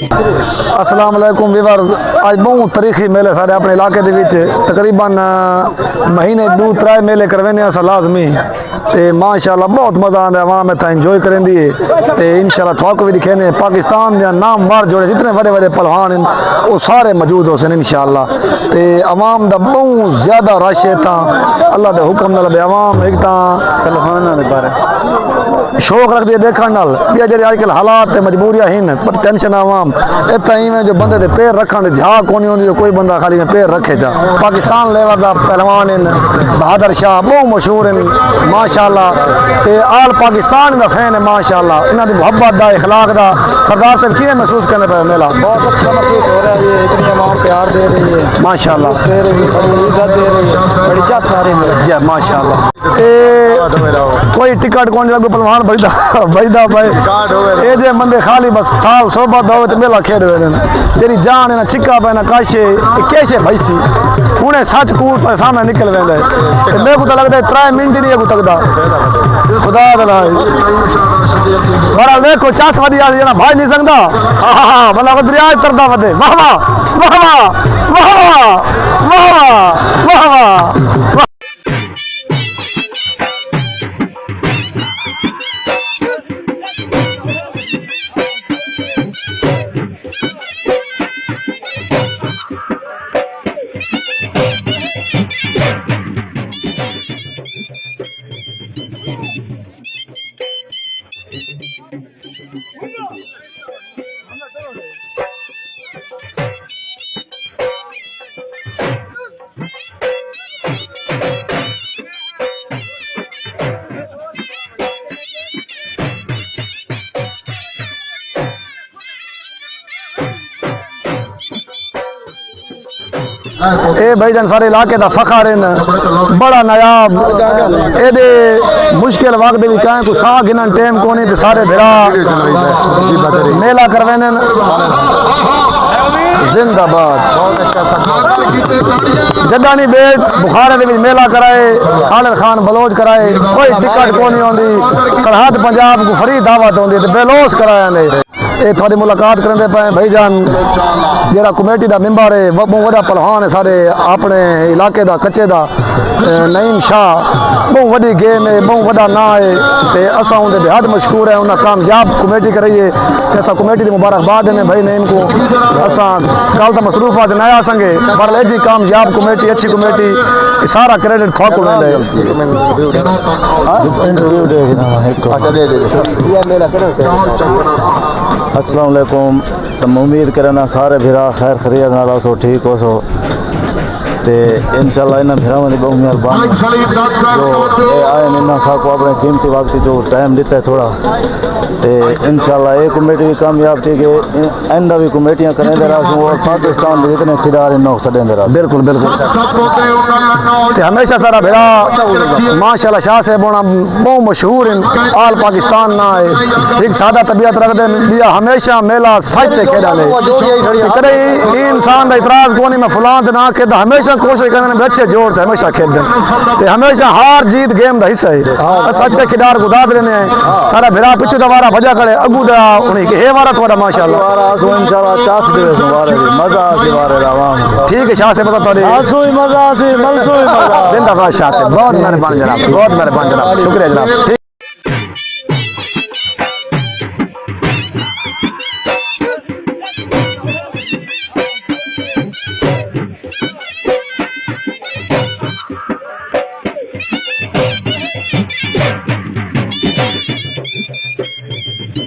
अस्सलाम वालेकुम व्यूअर्स, आज बहुत तारीखी मेले सारे अपने इलाके दे विच तकरीबन महीने 2-3 मेले करवेने अस लाजमी ते माशाल्लाह बहुत मज़ा आंदा आवाम इतना इंजॉय करेंदी है ते इंशाल्लाह थोक भी दिखेने पाकिस्तान दे नामवर जोड़े जितने बड़े बड़े पहलवान हैं वो सारे मौजूद होसन इंशाल्लाह ते आवाम दा बहुत ज़्यादा रश है ता अल्लाह दे हुक्म नाल आवाम एक ता पहलवानां दे बारे शौक रखती है देखने नाल भी जेह्ड़े अजकल हालात ते मजबूरियां हैं पर टेंशन आवाम इतना इवें जो बंदे दे पैर रखण झाक कोनी होंदी कोई बंदा खाली में पैर रखे जा पाकिस्तान लेवल दा पहलवान हैं बहादुर शाह बहुत मशहूर हैं माशाल्लाह ते आल पाकिस्तान दा फैन है माशाल्लाह इन्हां दी मोहब्बत दा इखलाक दा सरदार साहब किवें महसूस करने पे मेला बहुत अच्छा महसूस हो रहा है। ये इतनी आवाम प्यार दे रही है माशाल्लाह दे रही है, बड़ी इज्जत दे रही है, बड़ी चाह सारे में जी माशाल्लाह कोई टिकट कौन लगो पहलवान बजदा भाई ये जे बंदे खाली बस थाल सोबत दो ते मेला खेड वे तेरी जान है ना छिक्का पे ना काशे कैसे भैसी हुने सच कूट पे सामने निकल वेंदे ते मेरे को तो लगदा 3 मिनट नहीं को तकदा खुदा दा बड़ा देखो चास वाली आ ना भाई नहीं सकदा हां भला दरिया तरदा वदे वाह वाह वाह वाह वाह वाह वाह ए भाईजान सारे इलाके का फखर है बड़ा नायाब एडे मुश्किल वक्त भी कहें को सा गिनन टाइम को नहीं सारे भिरा मेला करवेने जिंदाबाद जदानी बेट बुखारे दे मेला कराए खालिद खान बलोच कराए कोई टिकट को नहीं आती सरहद पंजाब को फरी दावत आती तो बेलोस कराया ने ये थोड़ी मुलाकात करेंदे पे भाईजान जरा कमेटी का मैंबर है बहुत बड़ा पहलवान है सारे अपने इलाके का कच्चे का नईम शाह बहुत बड़ी गेम है बहुत बड़ा ना है तो असा उनके बेहद मशहूर है उन्हें कामयाब कमेटी कराई है तो असा कमेटी की मुबारकबाद देने भाई नईम को असा कल तो मसरूफ आज नया संगे पर जी कामयाब कमेटी अच्छी कमेटी सारा क्रेडिट थोक अस्सलाम वालेकुम। तो उम्मीद करना सारे भिरा खैर खरीद नाल सो ठीक हो सो ते इंशाल्लाह इन भिरावां दी बहुत मेहरबानी जो ये आए इन्होंने साको अपने कीमती वक्त जो टाइम दिता है थोड़ा ते इंशाल्लाह ये कमेटी भी कामयाब थी कि इंदा भी कमेटियां करेंदे रहूं और पाकिस्तान दे जितने खिलाड़ी नौ सदेंदे रहूं बिल्कुल बिल्कुल ते हमेशा सारा भिरा माशाल्लाह शाह से बोना बहुत मशहूर हैं आल पाकिस्तान ना है एक सादा तबीयत रखते हैं हमेशा मेला सच ते खेड़ा ले कदे इंसान दा इतराज कोनी मैं फलां ना के हमेशा कोशिश करने में अच्छे जोर थे हमेशा खेलते हैं हमेशा हार जीत गेम का हिस्सा है बस अच्छे खिलाड़ को दाद लेने सारा भिरा पिछू दवारा भजा करे अगू दा उन्हीं के हे वारा थोड़ा माशाल्लाह इंशाल्लाह चास दे वारे मजा आसी वारे आवाम ठीक है शाह से पता थोड़ी आसुई मजा आसी मनसुई मजा जिंदाबाद शाह से बहुत मेहरबान जनाब बहुत मेहरबान जनाब शुक्रिया जनाब। Thank you.